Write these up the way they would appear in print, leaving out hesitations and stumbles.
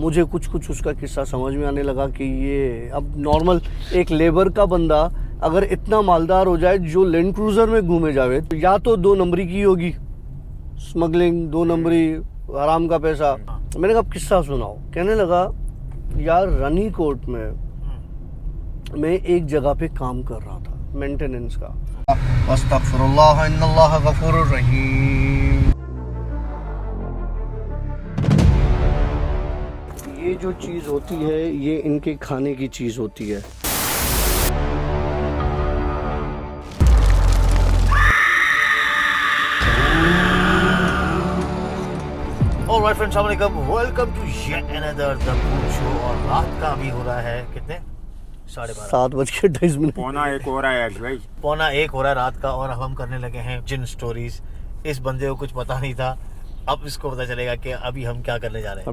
मुझे कुछ कुछ उसका किस्सा समझ में आने लगा कि ये अब नॉर्मल एक लेबर का बंदा अगर इतना मालदार हो जाए जो लैंड क्रूजर में घूमे जावे तो या तो 2 नंबरी की होगी, स्मगलिंग, 2 नंबरी, हराम का पैसा। मैंने कहा किस्सा सुनाओ। कहने लगा यार रनीकोट में मैं एक जगह पे काम कर रहा था मेंटेनेंस का। अस्तगफिरुल्लाह इन्नल्लाह गफूरुर रहीम। ये जो चीज़ होती है ये इनके खाने की चीज़ होती है। ऑलराइट फ्रेंड्स, अस्सलाम वालेकुम, welcome to yet another the food show. और रात का अभी हो रहा है कितने 12:30, 7:28। पौना एक हो रहा है भाई, पौना एक हो रहा है रात का। और अब हम करने लगे हैं जिन स्टोरीज। इस बंदे को कुछ पता नहीं था, अब इसको पता चलेगा कि अभी हम क्या करने जा रहे हैं।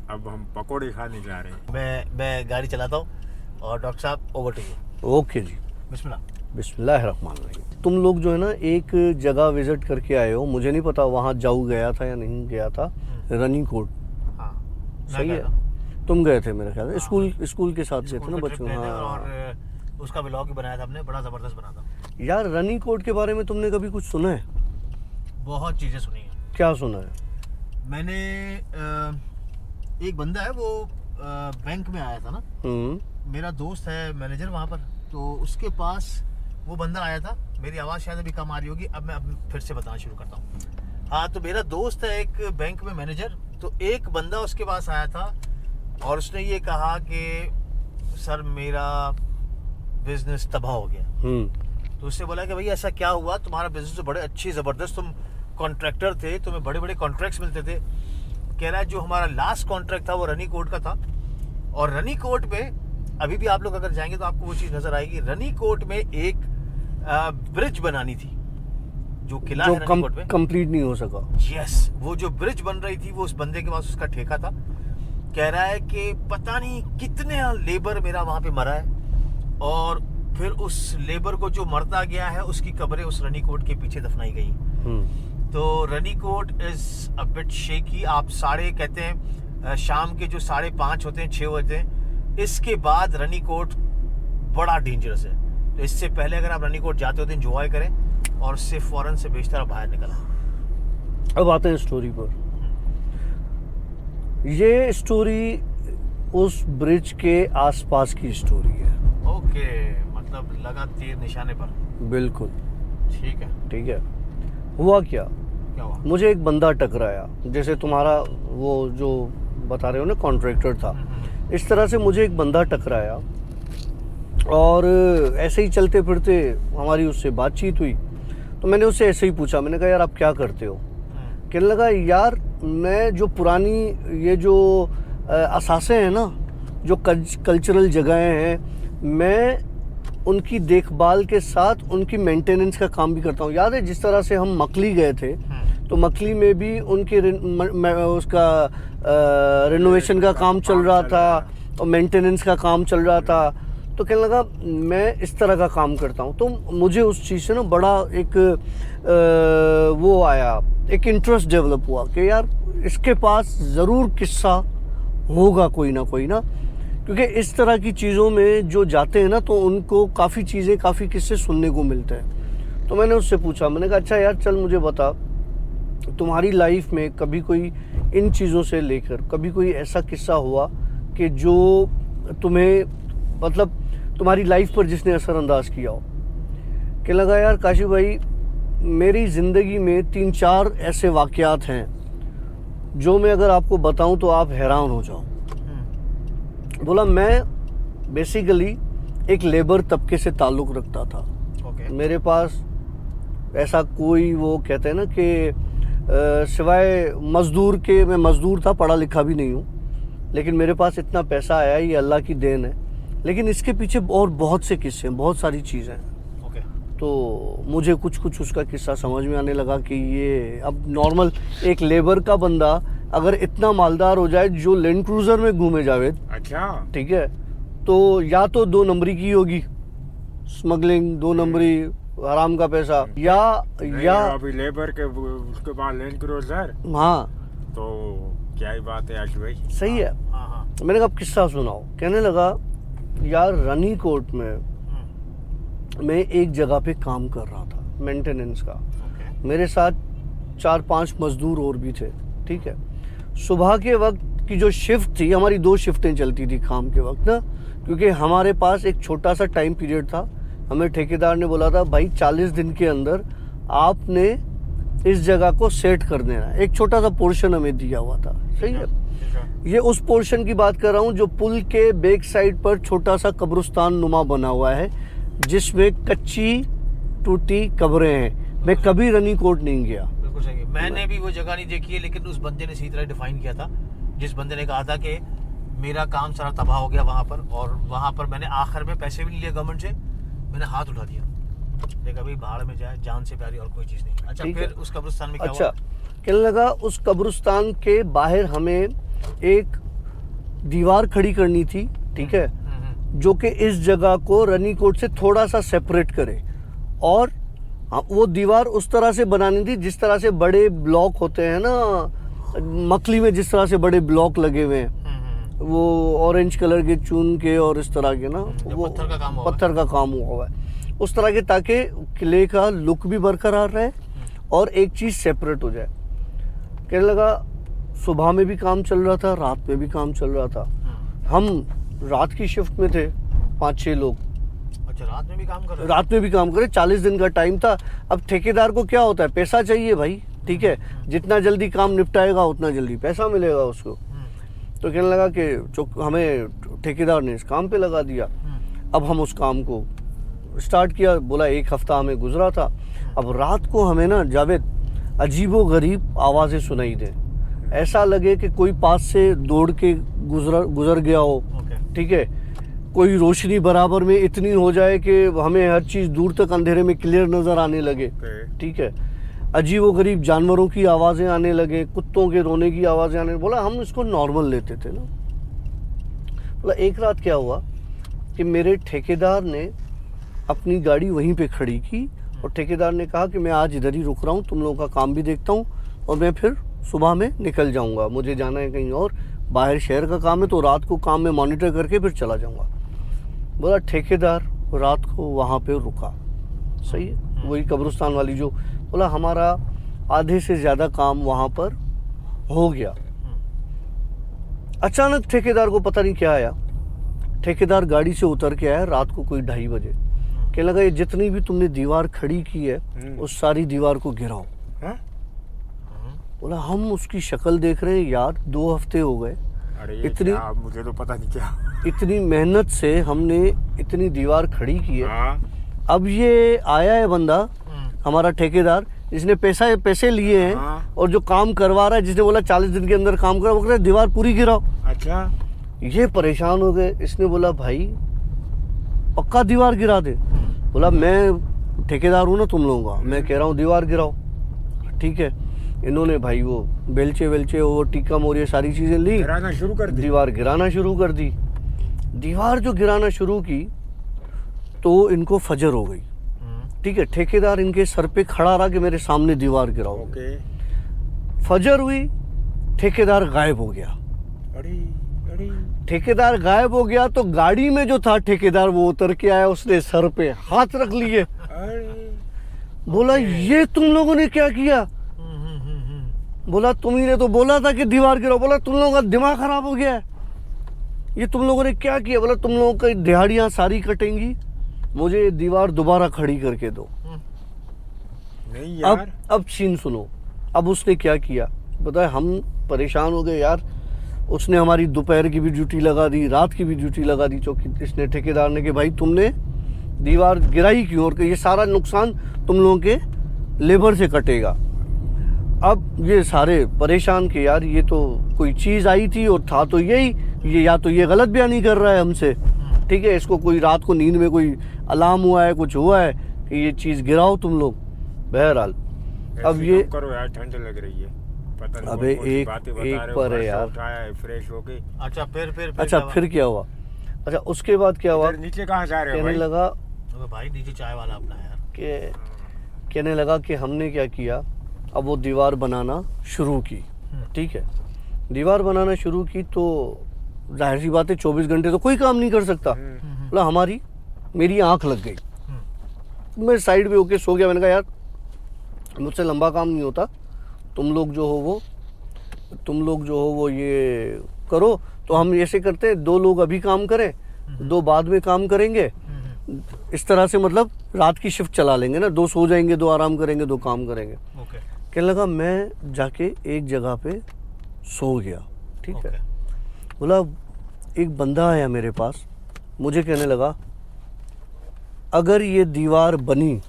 अब हम पकोड़े खाने जा रहे हैं। मैं गाड़ी चलाता हूँ और डॉक्टर साहब ओवर टू यू। ओके जी, बिस्मिल्लाहिर्रहमानिर्रहीम। तुम लोग जो है ना एक जगह विजिट करके आए हो, मुझे नहीं पता वहाँ जाऊ गया था या नहीं गया था, रनीकोट। हाँ, सही है, तुम गए थे मेरे ख्याल से। स्कूल के साथ गए थे ना बच्चों। हाँ, और उसका व्लॉग भी बनाया था हमने, बड़ा ज़बरदस्त बना था यार। रनीकोट के बारे में तुमने कभी कुछ सुना है? बहुत चीज़ें सुनी है। क्या सुना है? मैंने एक बंदा है वो बैंक में आया था ना, मेरा दोस्त है मैनेजर वहाँ पर, तो उसके पास वो बंदा आया था। मेरी आवाज़ शायद अभी कम आ रही होगी, अब मैं फिर से बताना शुरू करता हूँ। हाँ, तो मेरा दोस्त है एक बैंक में मैनेजर, तो एक बंदा उसके पास आया था और उसने ये कहा कि सर मेरा बिजनेस तबाह हो गया। तो उससे बोला कि भाई ऐसा क्या हुआ, तुम्हारा बिजनेस तो बड़े अच्छी ज़बरदस्त, तुम कॉन्ट्रैक्टर थे, तुम्हें बड़े बड़े कॉन्ट्रैक्ट्स मिलते थे। कह रहा है जो हमारा लास्ट कॉन्ट्रैक्ट था वो रनीकोट का था, और रनीकोट में अभी भी आप लोग अगर जाएंगे तो आपको वो चीज़ नज़र आएगी। रनीकोट में एक ब्रिज बनानी थी, जो किला है रनीकोट में, कंप्लीट नहीं हो सका। यस, वो जो ब्रिज बन रही थी वो उस बंदे के पास उसका ठेका था। कह रहा है कि पता नहीं कितने लेबर मेरा वहाँ पे मरा है, और फिर उस लेबर को जो मरता गया है उसकी कब्रें उस रनीकोट के पीछे दफनाई गई। तो रनीकोट इज अ बिट शेकी। आप कहते हैं शाम के जो 5:30 होते हैं, 6 होते हैं, इसके बाद रनीकोट बड़ा डेंजरस है। तो इससे पहले अगर आप रनीकोट जाते हो तो एंजॉय करें, और उससे फौरन से बेशतर बाहर निकला। अब आते हैं स्टोरी पर। ये स्टोरी उस ब्रिज के आसपास की स्टोरी है। ओके, मतलब लगा तीर निशाने पर। बिल्कुल ठीक है। हुआ क्या हुआ? मुझे एक बंदा टकराया, जैसे तुम्हारा वो जो बता रहे हो ना कॉन्ट्रैक्टर था, इस तरह से मुझे एक बंदा टकराया, और ऐसे ही चलते फिरते हमारी उससे बातचीत हुई। तो मैंने उससे ऐसे ही पूछा, मैंने कहा यार आप क्या करते हो? कहने लगा यार मैं जो पुरानी ये जो असासे हैं ना, जो कल्चरल जगहें हैं, मैं उनकी देखभाल के साथ उनकी मेंटेनेंस का काम भी करता हूँ। याद है जिस तरह से हम मकली गए थे, तो मकली में भी उनके उसका रिनोवेशन का काम चल रहा था और मेंटेनेंस का काम चल रहा था। तो कहने लगा मैं इस तरह का काम करता हूँ। तो मुझे उस चीज़ से ना बड़ा एक वो आया, एक इंटरेस्ट डेवलप हुआ कि यार इसके पास ज़रूर किस्सा होगा कोई ना, क्योंकि इस तरह की चीज़ों में जो जाते हैं ना तो उनको काफ़ी किस्से सुनने को मिलते हैं। तो मैंने उससे पूछा, मैंने कहा अच्छा यार चल मुझे बता, तुम्हारी लाइफ में कभी कोई इन चीज़ों से लेकर कभी कोई ऐसा किस्सा हुआ कि जो तुम्हें मतलब तुम्हारी लाइफ पर जिसने असरअंदाज किया हो? कि लगा यार काशिफ भाई मेरी ज़िंदगी में 3-4 ऐसे वाक़यात हैं जो मैं अगर आपको बताऊं तो आप हैरान हो जाओ। बोला मैं बेसिकली एक लेबर तबके से ताल्लुक़ रखता था। मेरे पास ऐसा कोई वो कहते हैं ना कि सिवाय मज़दूर के, मैं मज़दूर था, पढ़ा लिखा भी नहीं हूँ, लेकिन मेरे पास इतना पैसा आया ये अल्लाह की देन है। लेकिन इसके पीछे और बहुत से किस्से हैं, बहुत सारी चीज़ें हैं। तो मुझे कुछ कुछ उसका किस्सा समझ में आने लगा कि ये अब नॉर्मल एक लेबर का बंदा अगर इतना मालदार हो जाए जो लैंड क्रूजर में घूमे जावे, अच्छा ठीक है, तो या तो 2 नंबरी की होगी, स्मगलिंग, 2 नंबरी, हराम का पैसा, या अभी लेबर के उसके बाद लैंड क्रूजर, हाँ, तो क्या ही बात है आशु भाई। सही है। हाँ हाँ। मैंने कहा अब किस्सा सुनाओ। कहने लगा यार रानीकोट में मैं एक जगह पे काम कर रहा था मेंटेनेंस का। ओके। मेरे साथ 4-5 मजदूर और भी थे, ठीक है। सुबह के वक्त की जो शिफ्ट थी, हमारी 2 शिफ्टें चलती थी काम के वक्त ना, क्योंकि हमारे पास एक छोटा सा टाइम पीरियड था। हमें ठेकेदार ने बोला था भाई 40 दिन के अंदर आपने इस जगह को सेट कर देना। एक छोटा सा पोर्शन हमें दिया हुआ था, सही है। ये उस पोर्शन की बात कर रहा हूँ जो पुल के बैक साइड पर छोटा सा कब्रिस्तान नुमा बना हुआ है, जिसमें कच्ची टूटी कब्रें हैं। मैं कभी रानीकोट नहीं गया। बिल्कुल सही। मैंने भी वो जगह नहीं देखी है, लेकिन उस बंदे ने सही तरह डिफाइन किया था। जिस बंदे ने कहा था कि मेरा काम सारा तबाह हो गया वहाँ पर, और वहाँ पर मैंने आखिर में पैसे भी नहीं लिए गवर्नमेंट से, मैंने हाथ उठा दिया। देखा भाई बाहर में जाए, जान से प्यारी और कोई चीज़ नहीं। अच्छा, फिर उस कब्रिस्तान में क्या हुआ? कहने लगा उस कब्रिस्तान के बाहर हमें एक दीवार खड़ी करनी थी, ठीक है, जो कि इस जगह को रानीकोट से थोड़ा सा सेपरेट करे। और वो दीवार उस तरह से बनानी थी जिस तरह से बड़े ब्लॉक होते हैं ना, मकली में जिस तरह से बड़े ब्लॉक लगे हुए हैं, वो ऑरेंज कलर के चून के और इस तरह के ना, वो पत्थर का काम हुआ है उस तरह के, ताकि किले का लुक भी बरकरार रहे और एक चीज़ सेपरेट हो जाए। कहने लगा सुबह में भी काम चल रहा था, रात में भी काम चल रहा था। हम रात की शिफ्ट में थे 5-6 लोग। अच्छा, रात में भी काम कर रहे? रात में भी काम करे। 40 दिन का टाइम था। अब ठेकेदार को क्या होता है, पैसा चाहिए भाई, ठीक है। जितना जल्दी काम निपटाएगा उतना जल्दी पैसा मिलेगा उसको। तो कहने लगा कि हमें ठेकेदार ने इस काम पे लगा दिया। अब हम उस काम को स्टार्ट किया। बोला 1 हफ्ता हमें गुजरा था। अब रात को हमें ना जावेद अजीबो गरीब आवाज़ें सुनाई दें, ऐसा लगे कि कोई पास से दौड़ के गुजर गया हो, ठीक है। कोई रोशनी बराबर में इतनी हो जाए कि हमें हर चीज़ दूर तक अंधेरे में क्लियर नज़र आने लगे, ठीक है। अजीबो गरीब जानवरों की आवाज़ें आने लगे, कुत्तों के रोने की आवाज़ें आने। बोला हम इसको नॉर्मल लेते थे ना। बोला एक रात क्या हुआ कि मेरे ठेकेदार ने अपनी गाड़ी वहीं पे खड़ी की और ठेकेदार ने कहा कि मैं आज इधर ही रुक रहा हूँ, तुम लोगों का काम भी देखता हूँ और मैं फिर सुबह में निकल जाऊँगा, मुझे जाना है कहीं और, बाहर शहर का काम है, तो रात को काम में मॉनिटर करके फिर चला जाऊँगा। बोला ठेकेदार रात को वहाँ पे रुका, सही है, वही कब्रिस्तान वाली जो। बोला हमारा आधे से ज़्यादा काम वहाँ पर हो गया। अचानक ठेकेदार को पता नहीं क्या आया। ठेकेदार गाड़ी से उतर के आया रात को कोई 2:30 बजे। कहने लगा ये जितनी भी तुमने दीवार खड़ी की है उस सारी दीवार को गिराओ। बोला हम उसकी शक्ल देख रहे हैं यार, 2 हफ्ते हो गए, इतनी मुझे तो पता नहीं क्या, इतनी मेहनत से हमने इतनी दीवार खड़ी की है। अब ये आया है बंदा हमारा ठेकेदार, जिसने पैसे लिए हैं और जो काम करवा रहा है, जिसने बोला 40 दिन के अंदर काम करा, वो कह रहा है दीवार पूरी गिराओ। अच्छा, ये परेशान हो गए। इसने बोला भाई पक्का दीवार गिरा दे। बोला मैं ठेकेदार हूँ ना तुम लोगों का, मैं कह रहा हूँ दीवार गिराओ, ठीक है। इन्होंने भाई वो बेलचे वो टीका मोर ये सारी चीज़ें ली, गिराना शुरू कर दी, दीवार गिराना शुरू कर दी। दीवार जो गिराना शुरू की तो इनको फजर हो गई, ठीक है। ठेकेदार इनके सर पे खड़ा रहा कि मेरे सामने दीवार गिराओ। फजर हुई, ठेकेदार गायब हो गया। ठेकेदार गायब हो गया तो गाड़ी में जो था ठेकेदार वो उतर के आया, उसने सर पे हाथ रख लिए। बोला ये तुम लोगों ने क्या किया? बोला तुम ही ने तो बोला था कि दीवार गिराओ। बोला तुम लोगों का दिमाग खराब हो गया है, ये तुम लोगों ने क्या किया? बोला तुम लोगों की दिहाड़ियां सारी कटेंगी, मुझे ये दीवार दोबारा खड़ी करके दो। नहीं यार। अब सीन सुनो। अब उसने क्या किया बताए, हम परेशान हो गए यार। उसने हमारी दोपहर की भी ड्यूटी लगा दी, रात की भी ड्यूटी लगा दी चौकी इसने ठेकेदार ने कि भाई तुमने दीवार गिराई क्यों, और ये सारा नुकसान तुम लोगों के लेबर से कटेगा। अब ये सारे परेशान कि यार ये तो कोई चीज़ आई थी और था तो यही, ये या तो ये गलत बयानी कर रहा है हमसे, ठीक है, इसको कोई रात को नींद में कोई अलार्म हुआ है, कुछ हुआ है कि ये चीज़ गिराओ तुम लोग। बहरहाल अब ये करो यार, ठंड लग रही है, पता नहीं अबे एक पर है यार, फ्रेश हो गई। अच्छा फिर क्या हुआ? अच्छा उसके बाद क्या हुआ? नीचे कहाँ जा रहे हो? कहने लगा भाई नीचे चाय वाला अपना यार, कहने लगा कि हमने क्या किया, अब वो दीवार बनाना शुरू की, ठीक है। दीवार बनाना शुरू की तो जाहिर सी बात है 24 घंटे तो कोई काम नहीं कर सकता। मतलब मेरी आंख लग गई। मैं साइड पे होके सो गया। मैंने कहा यार मुझसे लंबा काम नहीं होता, तुम लोग जो हो वो ये करो। तो हम ऐसे करते हैं, 2 लोग अभी काम करें, 2 बाद में काम करेंगे। इस तरह से मतलब रात की शिफ्ट चला लेंगे ना, 2 सो जाएंगे, 2 आराम करेंगे, 2 काम करेंगे। कहने लगा मैं जाके एक जगह पे सो गया। ठीक है। बोला एक बंदा आया मेरे पास, मुझे कहने लगा अगर ये दीवार बनी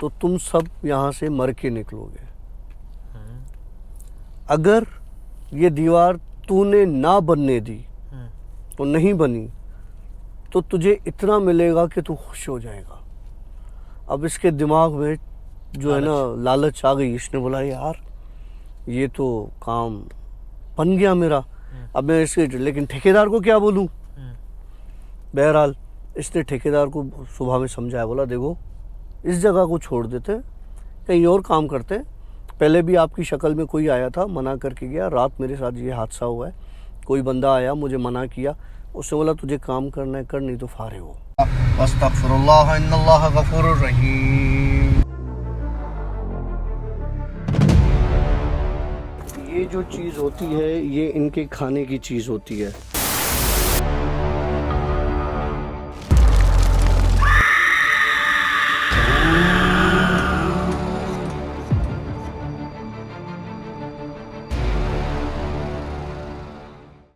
तो तुम सब यहाँ से मर के निकलोगे। अगर ये दीवार तूने ना बनने दी तो नहीं बनी तो तुझे इतना मिलेगा कि तू खुश हो जाएगा। अब इसके दिमाग में जो है ना लालच आ गई। इसने बोला यार ये तो काम बन गया मेरा, अब मैं इसके लेकिन ठेकेदार को क्या बोलूँ। बहरहाल इसने ठेकेदार को सुबह में समझाया, बोला देखो इस जगह को छोड़ देते, कहीं और काम करते। पहले भी आपकी शक्ल में कोई आया था, मना करके गया। रात मेरे साथ ये हादसा हुआ है, कोई बंदा आया मुझे मना किया, उसने बोला तुझे काम करना है कर, नहीं तो फारे हो। अस्तगफिरुल्लाह इन्नल्लाह गफूरुर रहीम। ये जो चीज़ होती है ये इनके खाने की चीज़ होती है।